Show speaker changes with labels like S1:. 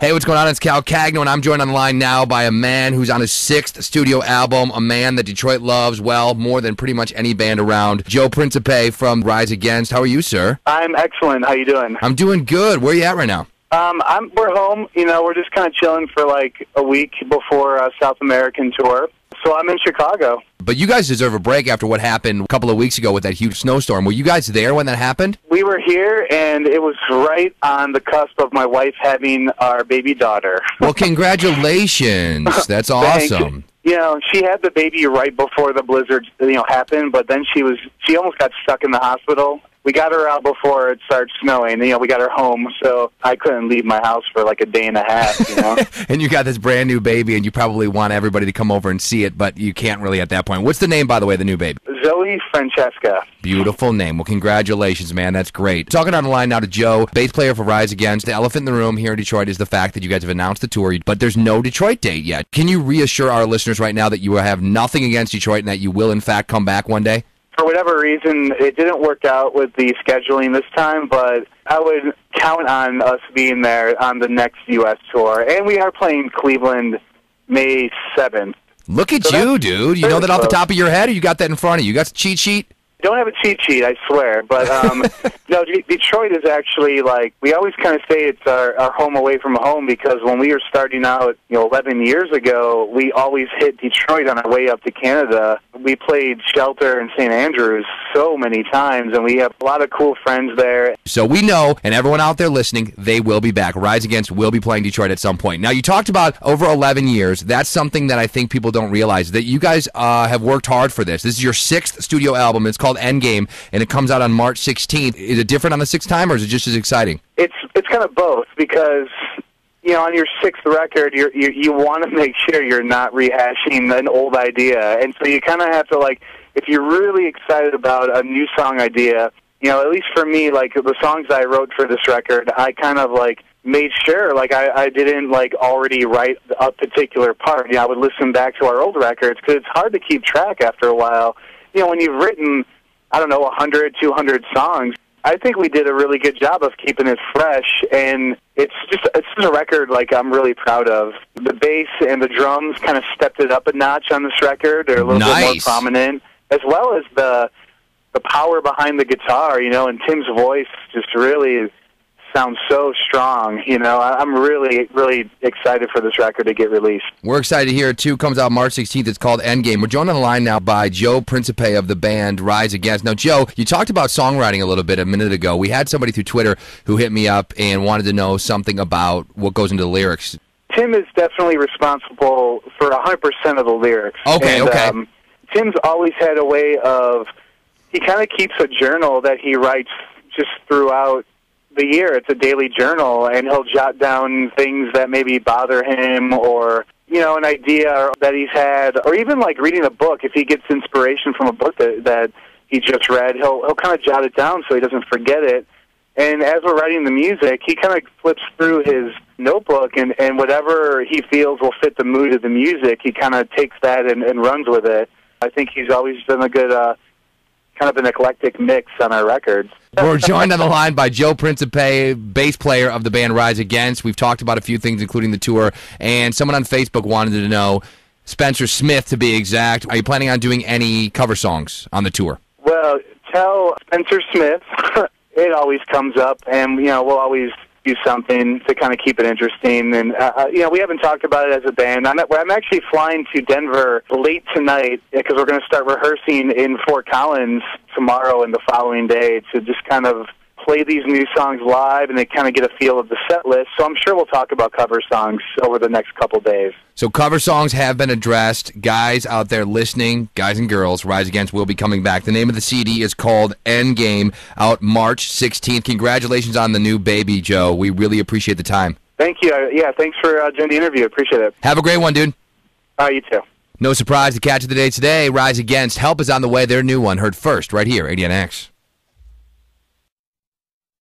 S1: Hey, what's going on? It's Cal Cagno, and I'm joined on the line now by a man who's on his 6th studio album, a man that Detroit loves, well, more than pretty much any band around. Joe Principe from Rise Against. How are you, sir?
S2: I'm excellent. How you doing?
S1: I'm doing good. Where are you at right now?
S2: We're home. We're just kind of chilling for like a week before South American tour. So I'm in Chicago.
S1: But you guys deserve a break after what happened a couple of weeks ago with that huge snowstorm. Were you guys there when that happened?
S2: We were here, and it was right on the cusp of my wife having our baby daughter.
S1: Well, congratulations. That's awesome.
S2: She had the baby right before the blizzard, happened, but then she almost got stuck in the hospital. We got her out before it started snowing. We got her home, so I couldn't leave my house for like a day and a half,
S1: And you got this brand new baby, and you probably want everybody to come over and see it, but you can't really at that point. What's the name, by the way, of the new baby?
S2: Zoe Francesca.
S1: Beautiful name. Well, congratulations, man. That's great. Talking on the line now to Joe, bass player for Rise Against. The elephant in the room here in Detroit is the fact that you guys have announced the tour, but there's no Detroit date yet. Can you reassure our listeners right now that you have nothing against Detroit and that you will, in fact, come back one day?
S2: For whatever reason, it didn't work out with the scheduling this time, but I would count on us being there on the next U.S. tour. And we are playing Cleveland May 7th.
S1: Look at you, dude. You know that off the top of your head, or you got that in front of you? You got the cheat sheet?
S2: Don't have a cheat sheet, I swear. But, no, Detroit is actually, we always kind of say it's our home away from home, because when we were starting out, 11 years ago, we always hit Detroit on our way up to Canada. We played Shelter and St. Andrews so many times, and we have a lot of cool friends there.
S1: So we know, and everyone out there listening, they will be back. Rise Against will be playing Detroit at some point. Now, you talked about over 11 years. That's something that I think people don't realize, that you guys have worked hard for this. This is your 6th studio album. It's called Endgame, and it comes out on March 16th. Is it different on the 6th time, or is it just as exciting?
S2: It's kind of both, because on your 6th record, you want to make sure you're not rehashing an old idea, and so you kind of have to, if you're really excited about a new song idea, at least for me, the songs I wrote for this record, I kind of made sure I didn't already write a particular part. I would listen back to our old records, because it's hard to keep track after a while. When you've written 100, 200 songs, I think we did a really good job of keeping it fresh, and it's just a record I'm really proud of. The bass and the drums kind of stepped it up a notch on this record. They're a little bit more prominent, as well as the power behind the guitar, and Tim's voice just really sounds so strong. I'm really, really excited for this record to get released.
S1: We're excited to hear it, too. It comes out March 16th. It's called Endgame. We're joined on the line now by Joe Principe of the band Rise Against. Now, Joe, you talked about songwriting a little bit a minute ago. We had somebody through Twitter who hit me up and wanted to know something about what goes into the lyrics.
S2: Tim is definitely responsible for 100% of the lyrics.
S1: Okay.
S2: Tim's always had a way of, he kind of keeps a journal that he writes just throughout the year. It's a daily journal, and he'll jot down things that maybe bother him, or an idea that he's had, or even reading a book. If he gets inspiration from a book that he just read, he'll kind of jot it down so he doesn't forget it. And as we're writing the music, he kind of flips through his notebook, and whatever he feels will fit the mood of the music, he kind of takes that and runs with it. I think he's always done a good kind of an eclectic mix on our records.
S1: We're joined on the line by Joe Principe, bass player of the band Rise Against. We've talked about a few things, including the tour, and someone on Facebook wanted to know, Spencer Smith to be exact, are you planning on doing any cover songs on the tour?
S2: Well, tell Spencer Smith it always comes up, and we'll always do something to kind of keep it interesting. And we haven't talked about it as a band. I'm actually flying to Denver late tonight, because we're going to start rehearsing in Fort Collins tomorrow and the following day to just kind of play these new songs live and then kind of get a feel of the set list. So I'm sure we'll talk about cover songs over the next couple days.
S1: So cover songs have been addressed. Guys out there listening, guys and girls, Rise Against will be coming back. The name of the CD is called Endgame, out March 16th. Congratulations on the new baby, Joe. We really appreciate the time.
S2: Thank you. Thanks for doing the interview. Appreciate it.
S1: Have a great one, dude.
S2: You too.
S1: No surprise, the catch of the day today, Rise Against. Help is on the way. Their new one, heard first, right here, 80NX.